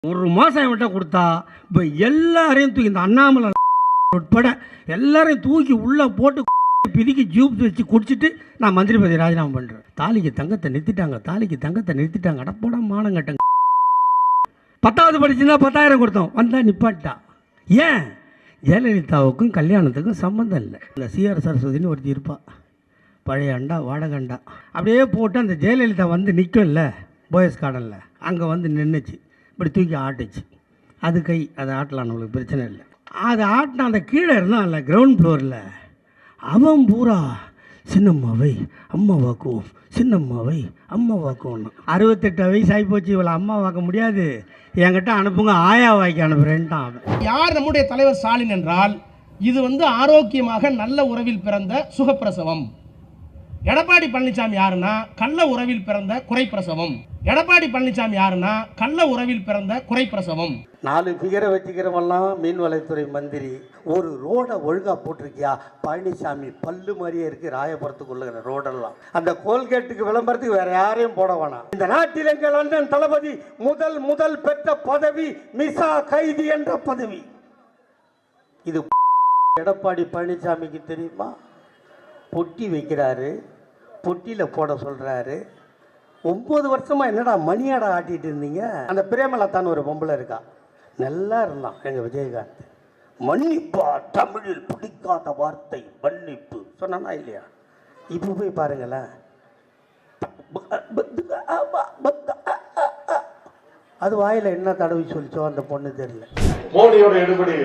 ஒரு மாதம் என்கிட்ட கொடுத்தா இப்போ எல்லாரையும் தூக்கி இந்த அண்ணாமலை உட்பட எல்லாரையும் தூக்கி உள்ளே போட்டு பிதிக்கி ஜூப் வச்சு குடிச்சிட்டு நான் மந்திரி பதவி ராஜினாமா பண்ணுறேன். தாலிக்கு தங்கத்தை நிறுத்திட்டாங்க அடப்போட மானங்கட்டங்க. 10வது படிச்சுன்னா 10,000 கொடுத்தோம், வந்தால் நிப்பாட்டா. ஏன்? ஜெயலலிதாவுக்கும் கல்யாணத்துக்கும் சம்மந்தம் இல்லை. இந்த சிஆர் சரஸ்வதினு ஒருத்தி இருப்பாள், பழைய அண்டா வாடகண்டா. அப்படியே போட்டு அந்த ஜெயலலிதா வந்து நிற்கும்ல போயஸ் கார்டனில், அங்கே வந்து நின்றுச்சு, இப்படி தூக்கி ஆட்டுச்சு. அது கை, அதை ஆட்டலாம், நம்மளுக்கு பிரச்சனை இல்லை. அது ஆட்டின அந்த கீழே இருந்தால் இல்லை கிரவுண்ட் ஃப்ளோரில் அவன் பூரா சின்னம்மாவை அம்மாவாக்குவோம், சின்னம்மாவை அம்மாவாக்குவோம். 68 வயசு ஆகி போச்சு, இவளை அம்மா வாக்க முடியாது, என்கிட்ட அனுப்புங்க, ஆயா வாக்கி அனுப்புகிறேன்ட்டான் அவன். யார் நம்முடைய தலைவர் ஸ்டாலின் என்றால், இது ஆரோக்கியமாக நல்ல உறவில் பிறந்த சுகப்பிரசவம். எடப்பாடி பழனிசாமி யாருன்னா கள்ள உறவில் பிறந்த குறைப்பிரசவம். எடப்பாடி பழனிசாமி யாருன்னா கள்ள உறவில் பிறந்த குறைப்பிரசவம். 4 ஃபிகரை வச்சுக்கிறவெல்லாம் மீன்வளத்துறை மந்திரி. ஒரு ரோடை ஒழுங்காக போட்டிருக்கியா? பழனிசாமி பல்லு மாதிரியே இருக்குது ராயபுரத்துக்குள்ள ரோடெல்லாம். அந்த கோல்கேட்டுக்கு விளம்பரத்துக்கு வேற யாரையும் போட வேணாம். இந்த நாட்டில் எங்கள் அண்ணன் தளபதி முதல் பெற்ற பதவி மிசா கைதி என்ற பதவி. இது எடப்பாடி பழனிசாமிக்கு தெரியுமா? பொட்டி வைக்கிறாரு, பொட்டியில் போட சொல்கிறாரு. 9 வருஷமாக என்னடா மணியாடா ஆட்டிகிட்டு இருந்தீங்க. அந்த பிரேமலத்தான்னு ஒரு பொம்பளை இருக்கா, நல்லா இருந்தான் எங்கள் விஜயகாந்த். மன்னிப்பா, தமிழில் பிடிக்காத வார்த்தை மன்னிப்பு சொன்னா இல்லையா? இப்போ போய் பாருங்களேன், அது வாயில் என்ன தடவி சொல்லிச்சோ அந்த பொண்ணு தெரியல. மோடியோட எடுபடி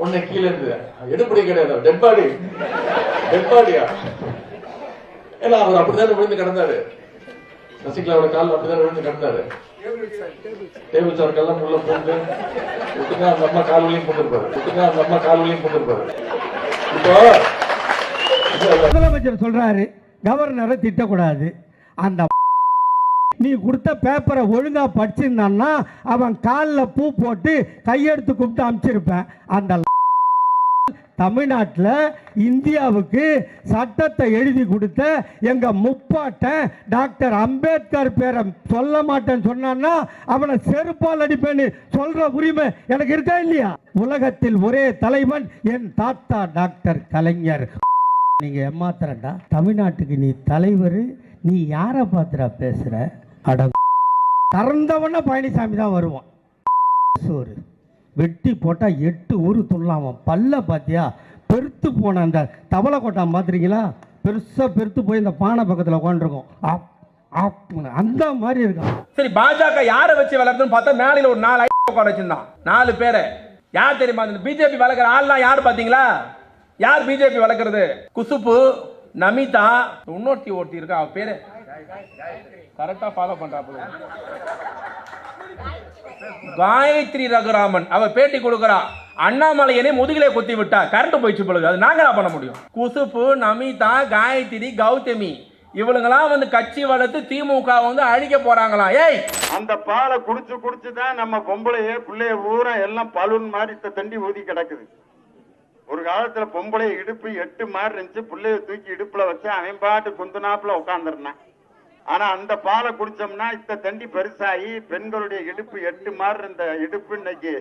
ஒன்னு கீழே இருந்து எடுபடி கிடையாது, டெட்பாடியா. ஏன்னா அவர் அப்படிதான் விழுந்து கிடந்தாரு, சசிகலாவோட கால் அப்படிதான் விழுந்து கிடந்தாரு. டேபிள் சார்க்கெல்லாம் உள்ள போட்டு விட்டுங்க, அந்த அம்மா கால் வழியும் போட்டுருப்பாரு. இப்போ முதலமைச்சர் சொல்றாரு கவர்னரை திட்டக்கூடாது. அந்த நீ கொடுத்த பேப்பரை ஒழுங்கா படிச்சிருந்தான்னா அவன் காலில் பூ போட்டு கையெடுத்து கூப்பிட்டு அனுப்பிச்சிருப்பேன். அந்த தமிழ்நாட்டில் இந்தியாவுக்கு சட்டத்தை எழுதி கொடுத்த எங்க முப்பாட்டன் டாக்டர் அம்பேத்கர் பேரை சொல்ல மாட்டேன்னு சொன்னான்னா அவனை செருப்பால் அடிப்பேன்னு சொல்ற உரிமை எனக்கு இருக்கா இல்லையா? உலகத்தில் ஒரே தலைவன் என் தாத்தா டாக்டர் கலைஞர். நீங்க ஏமாத்துறடா, தமிழ்நாட்டுக்கு நீ தலைவர், நீ யாரை பார்த்துடா பேசுற? அட திறந்தவன பழனிசாமி தான் வருவான். சோறு வெட்டி போட்டால் 8 ஊரு துள்ளாம. பல்ல பார்த்தியா? பெருத்து போன அந்த தவளை கொட்டான் பார்த்துருக்கீங்களா? பெருசாக பெருத்து போய் இந்த பானை பக்கத்தில் உட்காந்துருக்கும், அந்த மாதிரி இருக்கான். சரி, பாஜக யாரை வச்சு வளர்த்துன்னு பார்த்தா மேலையில் ஒரு 4 உட்கார வச்சிருந்தான். 4 பேரை யார் தெரியுமா? பிஜேபி வளர்க்குற ஆள்லாம் யார் பார்த்தீங்களா? யார் பிஜேபி வளர்க்குறது? குசுப்பு, நமிதா, ஒருத்தி இருக்கா, அவ பேரு கரெக்டா ஃபாலோ பண்றா, காயத்ரி ரகுராமன். அவ பேட்டி கொடுக்கறா, அண்ணாமலையனே முதுகிலே குத்தி விட்டா, கரண்ட் போயிடுச்சு பொழுது, அது நாங்க பண்ண முடியும்? குசுப்பு, நமிதா, காயத்ரி, கௌதமி இவளுங்கெல்லாம் வந்து கட்சி வளர்த்து திமுக வந்து அழிக்க போறாங்களாம். ஏய், அந்த பாலை குடிச்சுதான் நம்ம பொம்பளைய பிள்ளைய ஊரா எல்லாம் பலூன் மாதிரி தண்டி ஊதி கிடக்குது. ஒரு காலத்துல பொம்பளை இடுப்பு 8 மாதிரி இருந்துச்சு, பிள்ளைய தூக்கி இடுப்புல வச்சு அவன் பாட்டு குந்துனாப்புல உட்காந்துருந்தான். ஆனா அந்த பாலை குடிச்சோம்னா இந்த தண்டி பெருசாகி பெண்களுடைய இடுப்பு 8 மாதிரி இருந்த இடுப்பு இன்னைக்கு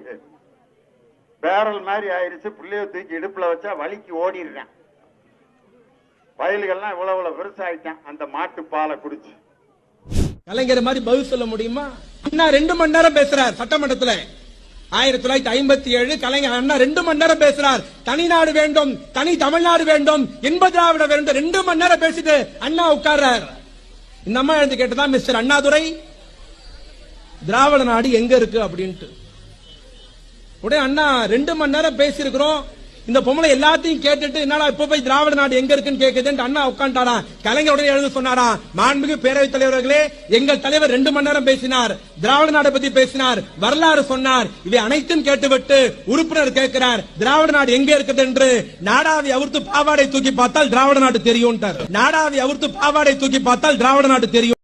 பேரல் மாதிரி ஆயிடுச்சு. பிள்ளைய தூக்கி இடுப்புல வச்சா வலிக்கு ஓடிடுறான். வயல்கள்லாம் இவ்வளவு பெருசாயிட்டான் அந்த மாட்டு பாலை குடிச்சு. கலைஞர் மாதிரி பதில் சொல்ல முடியுமா? அண்ணா 2 மணி நேரம் பேசுறார் சட்டமன்றத்துல. 1957 கலைஞர் அண்ணா 2 மணி நேரம் பேசுறார். தனிநாடு வேண்டும், தனி தமிழ்நாடு வேண்டும், இன்ப திராவிட வேண்டும். 2 மணி நேரம் பேசிட்டு அண்ணா உட்கார்றார். இந்த அம்மா எழுந்து கேட்டதான், மிஸ்டர் அண்ணாதுரை, திராவிட நாடு எங்க இருக்கு அப்படின்ட்டு. உடனே அண்ணா 2 மணி நேரம் பேசியிருக்கிறோம், இந்த பொம்பளை எல்லாத்தையும் கேட்டுட்டு என்னடா இப்ப போய் திராவிட நாடு எங்க இருக்குன்னு கேக்குதுன்னு அண்ணா உட்காந்துட்டாரா. கலைஞர் உடனே எழுந்து சொன்னாரா, மாண்புமிகு பேரவைத் தலைவர்களே, எங்கள் தலைவர் 2 மணி நேரம் பேசினார், திராவிட நாடு பத்தி பேசினார், வரலாறு சொன்னார், இவை அனைத்தும் கேட்டுவிட்டு உறுப்பினர் கேட்கிறார் திராவிட நாடு எங்க இருக்குது என்று. நாடாவை அவுர்த்து பாவாடை தூக்கி பார்த்தால் திராவிட நாடு தெரியும். நாடாவை அவுர்த்து பாவாடை தூக்கி பார்த்தால் திராவிட நாடு தெரியும்.